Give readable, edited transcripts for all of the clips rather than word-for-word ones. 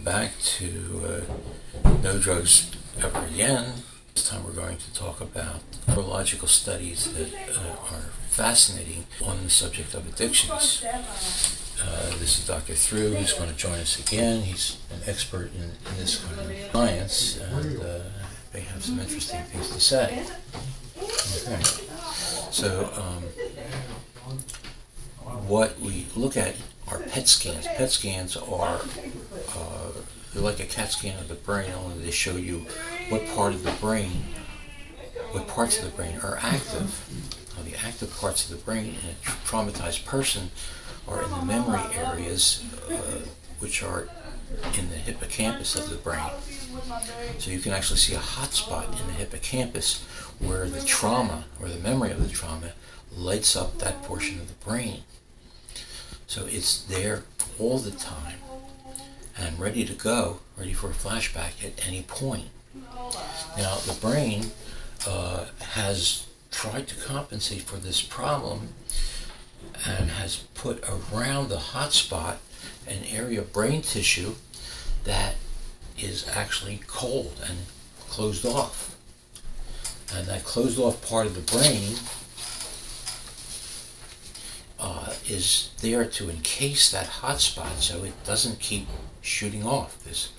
back to No Drugs Ever Again. This time we're going to talk about neurological studies that are fascinating on the subject of addictions. This is Dr. Thru, who's going to join us again. He's an expert in this kind of science, and they have some interesting things to say. Okay. So, what we look at are PET scans. PET scans are they're like a CAT scan of the brain, only they show you what parts of the brain are active. The active parts of the brain in a traumatized person are in the memory areas, which are in the hippocampus of the brain. So you can actually see a hot spot in the hippocampus where the trauma, or the memory of the trauma, lights up that portion of the brain. So it's there all the time and ready to go, ready for a flashback at any point. Now, the brain has tried to compensate for this problem and has put around the hot spot an area of brain tissue that is actually cold and closed off. And that closed off part of the brain is there to encase that hot spot so it doesn't keep shooting off. This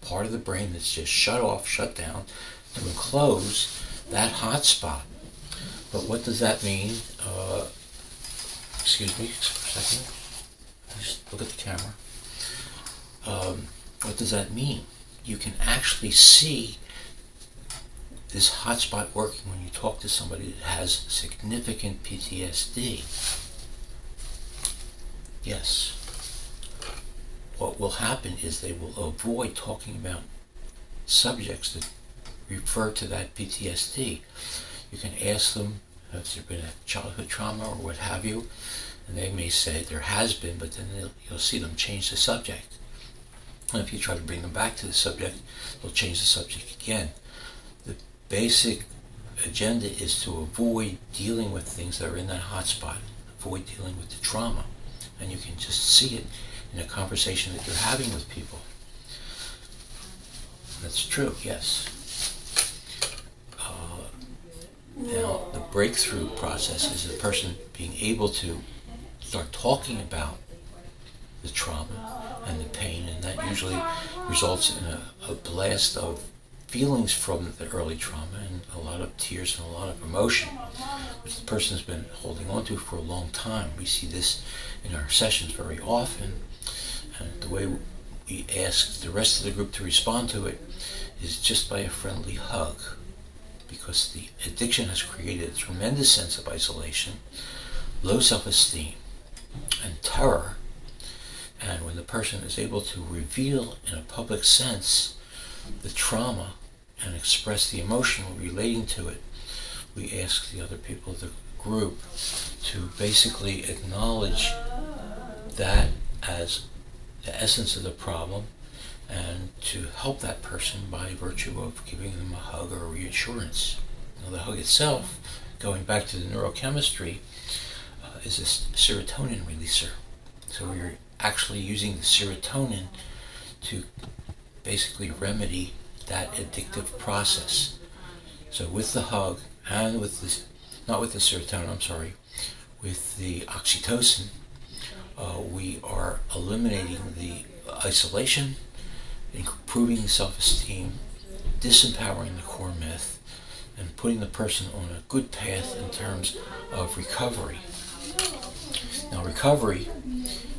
part of the brain that's just shut off, shut down, to enclose that hot spot. But what does that mean? Excuse me for a second. Just look at the camera. What does that mean? You can actually see this hot spot working when you talk to somebody that has significant PTSD. Yes. What will happen is they will avoid talking about subjects that refer to that PTSD. You can ask them, has there been a childhood trauma or what have you, and they may say there has been, but then you'll see them change the subject. And if you try to bring them back to the subject, they'll change the subject again. The basic agenda is to avoid dealing with things that are in that hot spot, avoid dealing with the trauma. And you can just see it in a conversation that you're having with people. That's true, yes. Now, the breakthrough process is a person being able to start talking about the trauma and the pain, and that usually results in a blast of feelings from the early trauma and a lot of tears and a lot of emotion, which the person has been holding on to for a long time. We see this in our sessions very often, and the way we ask the rest of the group to respond to it is just by a friendly hug, because the addiction has created a tremendous sense of isolation, low self-esteem, and terror. And when the person is able to reveal in a public sense the trauma and express the emotion relating to it, we ask the other people of the group to basically acknowledge that as the essence of the problem and to help that person by virtue of giving them a hug or a reassurance. Now, the hug itself, going back to the neurochemistry, is a serotonin releaser. So we're actually using the serotonin to basically remedy that addictive process. So with the hug and with this, not with the serotonin, I'm sorry, with the oxytocin, we are eliminating the isolation, improving the self-esteem, disempowering the core myth, and putting the person on a good path in terms of recovery. Now, recovery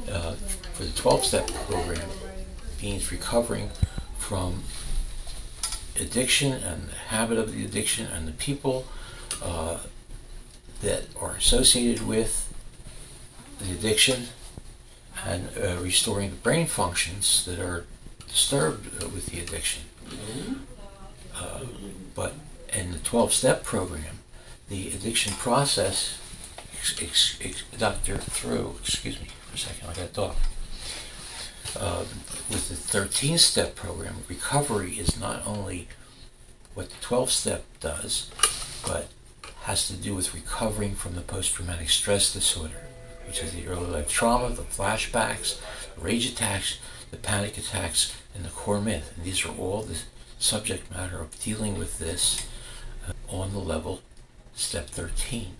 for the 12-step program means recovering from addiction and the habit of the addiction and the people that are associated with the addiction, and restoring the brain functions that are disturbed with the addiction. But in the 12-step program, the addiction process, Dr. Thru, excuse me for a second, I got to talk. With the 13-step program, recovery is not only what the 12-step does, but has to do with recovering from the post-traumatic stress disorder, which is the early life trauma, the flashbacks, the rage attacks, the panic attacks, and the core myth. And these are all the subject matter of dealing with this on the level step 13.